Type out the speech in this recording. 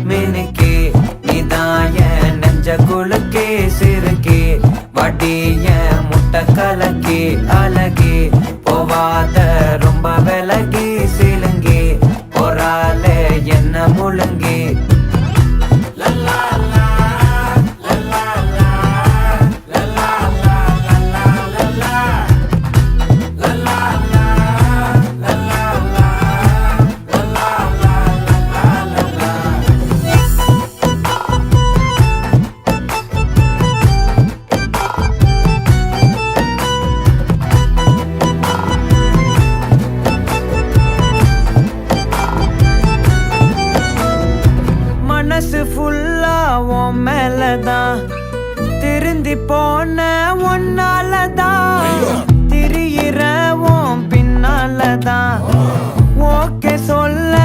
மினுக்கே நீதாய நெஞ்ச குலுக்கே சிறுக்கே வடிய முட்டை கலக்கே அழகே போவாத ரொம்ப விலகி சிலுங்கி பொறால என்ன முழுங்கி மனசு ஃபுல்லா உன் மேலதான் திருந்தி போன ஒன்னாலதான் திரியிற உன் பின்னாலதான் ஓகே சொல்ல